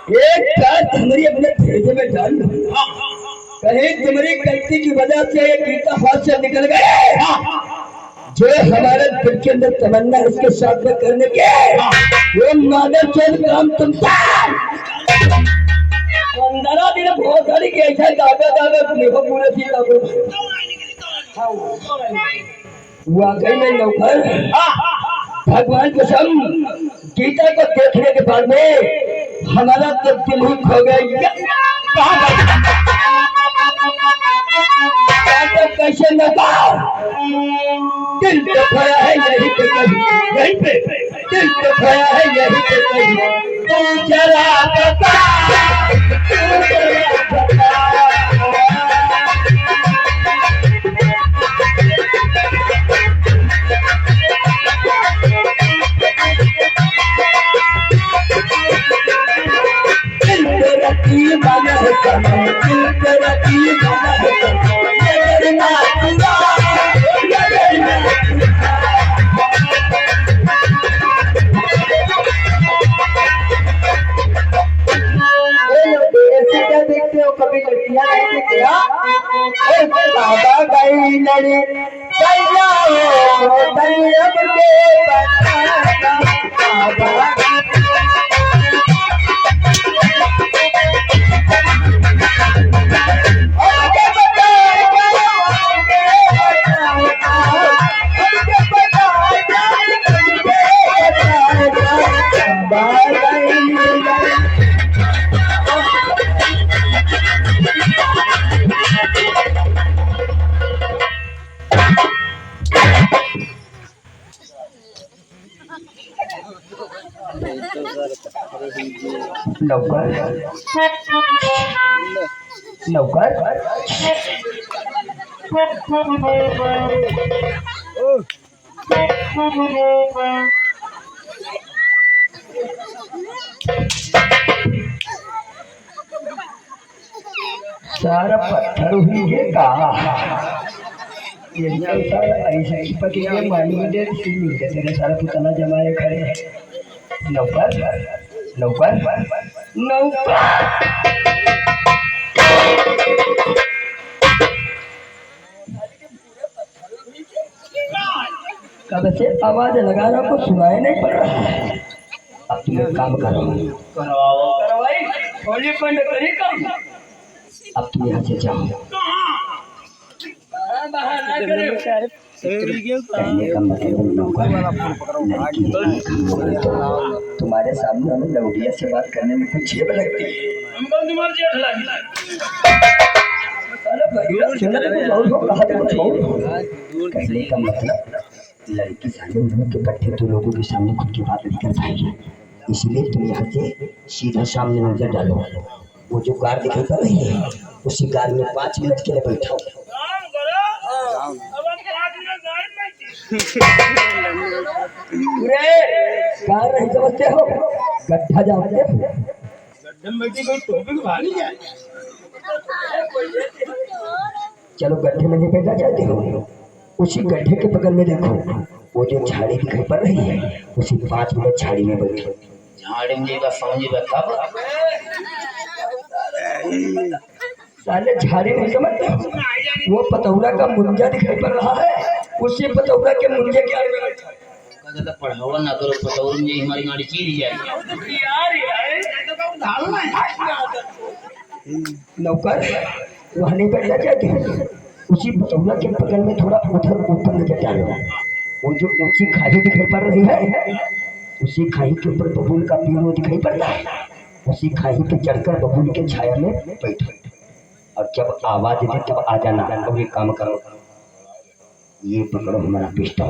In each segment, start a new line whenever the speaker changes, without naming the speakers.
एक बात हमारी अपने भेजे में डाल दो। कहीं तुम्हारी गलती की वजह से ये गीता हाथ से निकल गए, जो हमारे दिल के अंदर तमन्ना इसके साथ में करने के वो मादर चोद काम तुमसे 15 दिन बहुत सारी के ऐसा दादा दादा तुम्हें को पूरे थी वाकई में नौकर भगवान कसम गीता को देखने के बाद में हमारा तो दिल ही खो गया। कैसे न दिल तो खोया है यही पे कहीं, यहीं पे दिल तो खोया है यही पे कहीं, तू जरा बता, तू जरा बता। दिल तेरा की माना है सनम, दिल तेरा की माना है सनम, ये करना पूरा, ये करना देखते हो कभी लड़कियां नहीं देखते बाबा गई लड़ी नौकर नौकर सारा पत्थर हुई है का ऐसा ही पकेगा मालूम दे तेरे सारा पुतना जमाए खड़े हैं। नौकर नौकर नौकर कब से आवाज लगा रहा को सुनाई नहीं पड़ रहा है। अब तुम एक काम करो, करवाई थोड़ी बंद करी काम। अब तुम यहाँ से जाओ, कहने का मतलब नौकर लड़की तुम्हारे सामने हमें लौड़िया से बात करने में कुछ झेप लगती है। कहने का मतलब लड़की सारे उम्र के इकट्ठे तो लोगों के सामने खुद की बात नहीं कर पाएगी, इसलिए तुम यहाँ से सीधा सामने नजर डालो। वो जो कार दिखाई पड़ रही है उसी कार में 5 मिनट के लिए बैठाओ। कार नहीं समझते हो, गड्ढा जानते हो, चलो गड्ढे में नहीं बैठना चाहते हो, उसी गड्ढे के बगल में देखो वो जो झाड़ी दिखाई पड़ रही है उसी 5 मिनट झाड़ी में बैठो। झाड़ी में का समझिएगा तब साले झाड़ी नहीं समझते, वो पतौरा का मुंजा दिखाई पड़ रहा है उसी पतौरा के मुंजे के आगे बैठा है। पढ़ावा ना करो पतौर में हमारी गाड़ी चीर जाएगी नौकर वहाँ नहीं बैठना चाहते हैं, उसी पतौरा के बगल में थोड़ा उधर ऊपर नजर डालो। वो जो ऊंची खाई दिखाई पड़ रही है उसी खाई के ऊपर बबूल का पेड़ दिखाई पड़ रहा है, उसी खाई पे चढ़कर बबूल के छाया में बैठो और जब आवाज दे तब आ जाना। और ये काम करो, ये पकड़ो हमारा पिस्टल।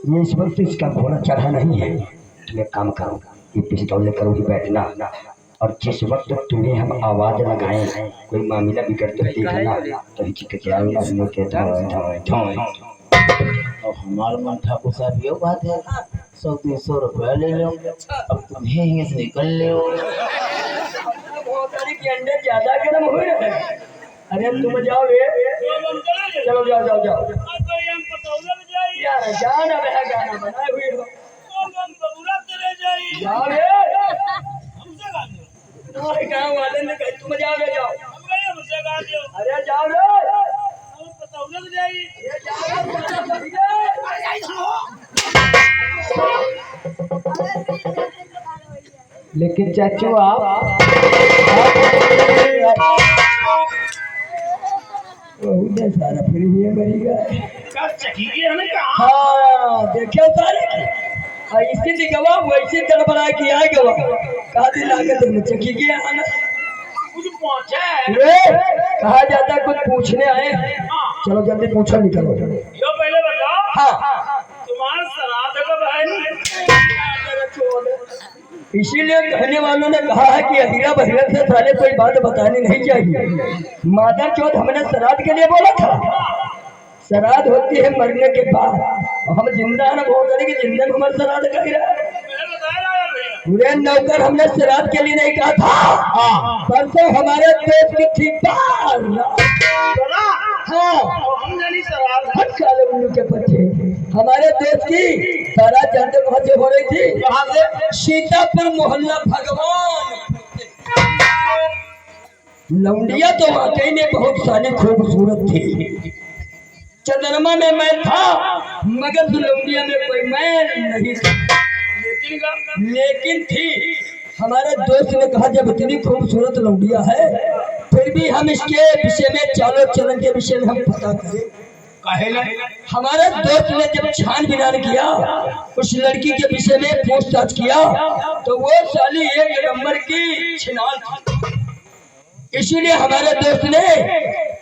ये इस वक्त इसका घोड़ा चढ़ा नहीं है, तुम एक काम करो ये पिस्टल लेकर वही बैठना और जिस वक्त तुम्हें हम आवाज लगाए कोई मामला बिगड़ तो देखना तो
और हमारा मन ठाकुर साहब ये बात है 100-300 रुपया ले लो, अब तुम्हें ही से निकल ले
बहुत सारी के अंडे ज्यादा गर्म हो रहे हैं। अरे तुम जाओ चलो जाओ जाओ जाओ यार जाना बह गाना बनाए हुए हो जाओ रे तुम्हारे गाँव वाले ने कही तुम जाओ रे जाओ अरे जाओ रे लेकिन चाचू आप बहुत सारा फिर भी मरेगा हाँ देखियो सारे ऐसे दिखवा वैसे गड़बड़ा के आए गवा कादी लागत में चकी गया आना कहा जाता कुछ पूछने आए चलो जल्दी पूछो निकलो
यो पहले बताओ
हाँ
तुम्हारा श्राद्ध कब है?
इसीलिए कहने वालों ने कहा है कि अहिरा बहिरा से सारे कोई बात बतानी नहीं चाहिए माता चौथ हमने श्राद्ध के लिए बोला था श्राद्ध होती है मरने के बाद हम जिंदा है ना बहुत कि जिंदा में हमारे श्राद्ध कर रहा है पूरे नौकर हमने श्राद्ध के लिए नहीं कहा था परसों हमारे देश की थी के पत्ते हमारे देश की बारात जानते कहाँ से हो रही थी वहां से सीतापुर मोहल्ला भगवान लौंडिया तो वाकई में बहुत सारी खूबसूरत थी चंद्रमा में मैं था मगर लौंडिया में कोई मैं नहीं था लेकिन थी हमारे दोस्त ने कहा जब इतनी खूबसूरत लौंडिया है फिर भी हम इसके विषय में चालों चलन के विषय में हम पता करें हमारे दोस्त ने जब छानबीन किया उस लड़की के विषय में पूछताछ किया तो वो साली एक नंबर की छिनाल थी इसीलिए हमारे दोस्त ने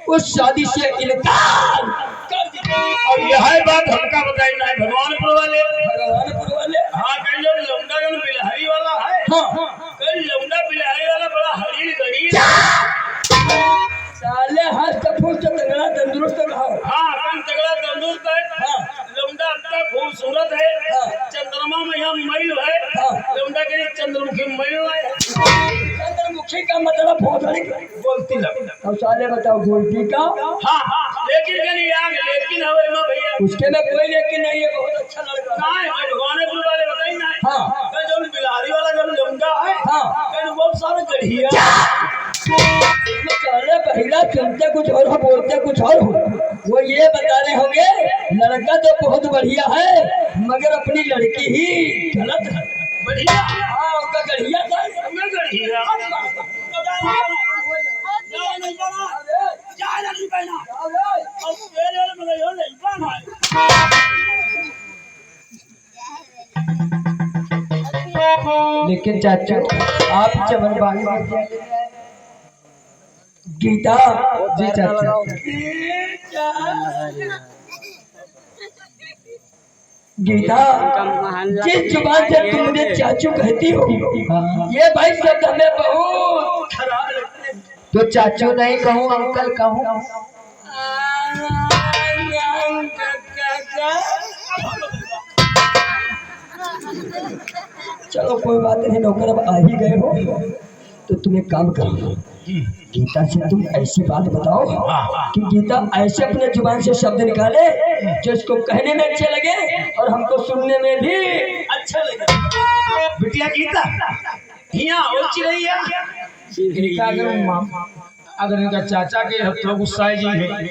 उस शादी से इनकार कर दिया
और यह बात हमका बताई ना भगवानपुर वाले हाँ कहीं जो लौंडा जो बिलहरी वाला है कहीं लौंडा बिलहरी वाला बड़ा हरील गरीब
साले हस्त फुस्त तगड़ा तंदुरुस्त रहो
हाँ कहीं तगड़ा तंदुरुस्त है लौंडा इतना खूबसूरत है चंद्रमा में यहाँ मैल है लौंडा के चंद्रमुखी मैल है
चंद्रमुखी का मतलब बोलती लग और साले बताओ गोलती का
लेकिन लेकिन हवे में भैया
उसके में कोई लेकिन नहीं है बहुत अच्छा लड़का
भगवानपुर वाले बताई ना जो बिलहरी वाला जो लौंडा है बहुत सारे गढ़िया
पहला सुनते कुछ और हो बोलते कुछ और हो वो ये बता रहे होंगे लड़का तो बहुत बढ़िया है मगर अपनी लड़की ही गलत है
बढ़िया
उनका गढ़िया था लेकिन चाचा आप चमनबागी गीता जी चाचा गीता जिस जुबान से तुम मुझे चाचू कहती हो ये भाई शब्द हमें बहुत खराब लगते हैं तो चाचू नहीं कहूँ अंकल कहूँ चलो कोई बात नहीं नौकर अब आ ही गए हो तो तुम एक काम करो गीता से तुम ऐसी बात बताओ कि गीता ऐसे अपने जुबान से शब्द निकाले जो इसको कहने में अच्छे लगे और हमको सुनने में भी अच्छा लगे
बिटिया गीता यहाँ उच्च रही है अगर इनका चाचा के हो तो गुस्सा जी है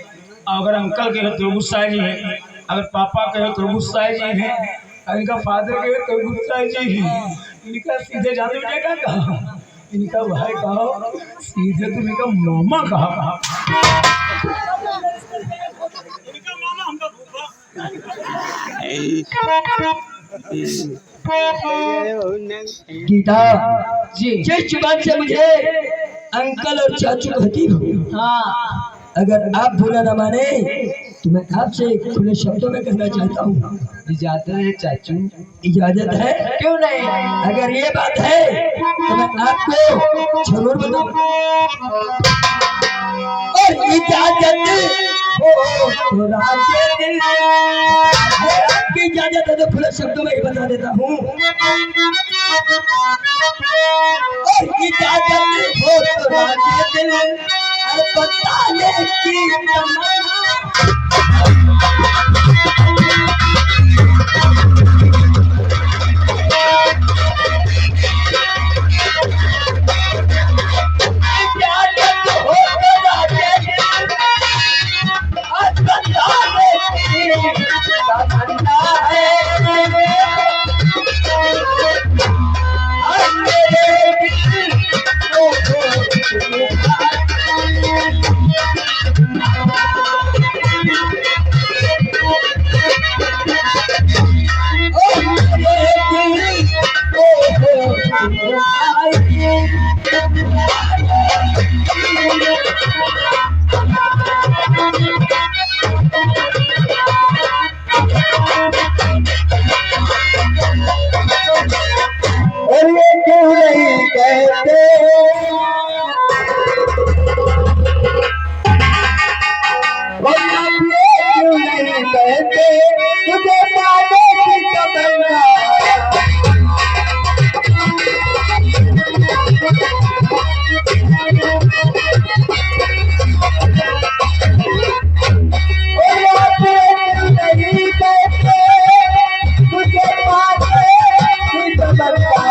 अगर अंकल के हो तो गुस्सा जी है अगर पापा के हो तो गुस्सा जी है और इनका फादर के हो तो गुस्सा जी है इनका सीधे जाने बेटा कहा इनका भाई कहा सीधे तुम इनका मामा कहा इनका मामा हमका
गीता जी जिस जुबान से मुझे अंकल और चाचू कहती हो अगर आप बुरा न माने तो मैं आपसे खुले शब्दों में कहना चाहता हूँ इजाजत है चाचू इजाजत है क्यों नहीं अगर ये बात है तो मैं आपको जरूर बताऊं और इजाजत हो तो राजे दिल आपकी इजाजत है तो खुले शब्दों में ही बता देता हूँ और इजाजत हो तो राजे दिल बताने की तमन्ना और ये क्यों नहीं कहते वरना ये क्यों नहीं कहते तुझे पाने की तमन्ना और ये क्यों नहीं कहते तुझे पाने की तमन्ना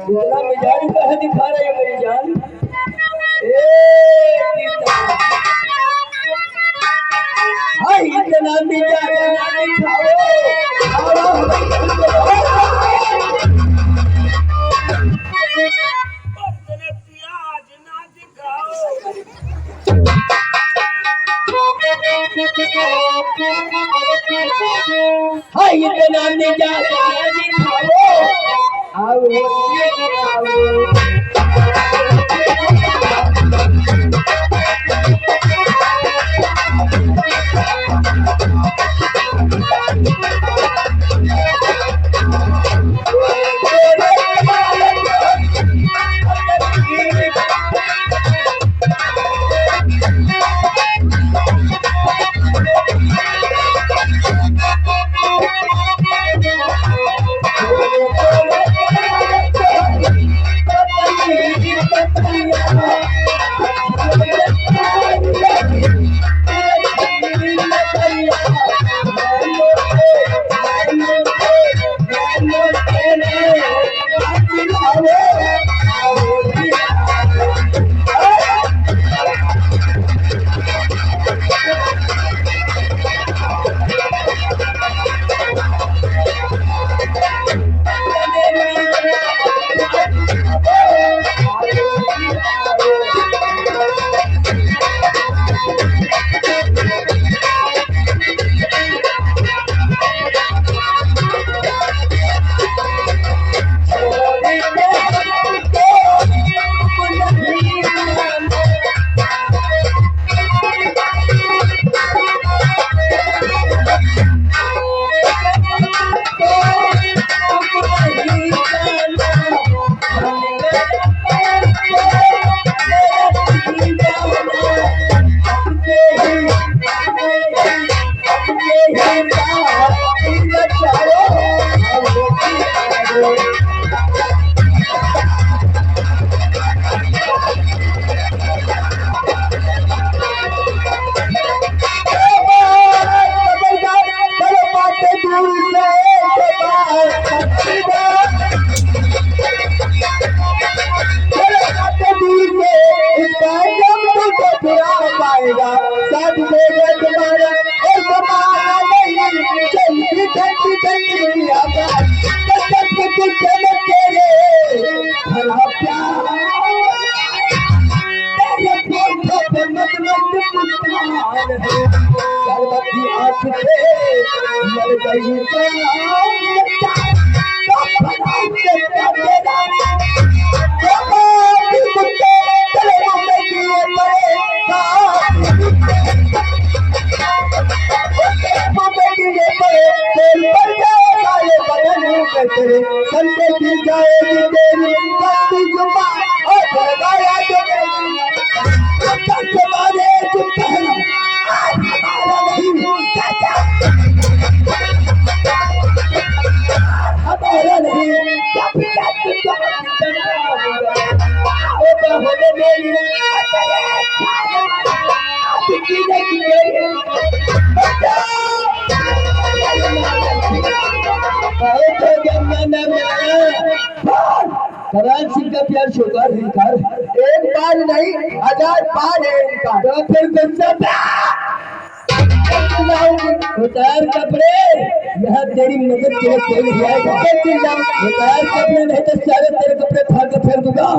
इतना मिजाज कहाँ दिखा रही है मेरी जान हाय इतना मिजाज ना दिखाओ हाय इतना मिजाज ना दिखाओ आएगा साथ देगा तुम्हारा और तुम्हारा नहीं चलती ठंडी ठंडी आवाज कुछ तेरे भरा प्यार तेरे फोटो पे मतलब पुकार है सरबती आँख से मर गई संते की जाएगी तेरी बंदी जुबान और भरवाया जो तुम्हारे तुम कहना आज हमारा नहीं चाचा हमारा नहीं क्या पिता तुम होने मेरी करण सिंह का प्यार शुगर कर एक बार नहीं 1000 बार है इनका तो फिर गुस्सा उतार कपड़े यहाँ तेरी मदद के लिए कोई जाएगा उतार कपड़े नहीं तो सारे तेरे कपड़े फाड़ के फेंक दूंगा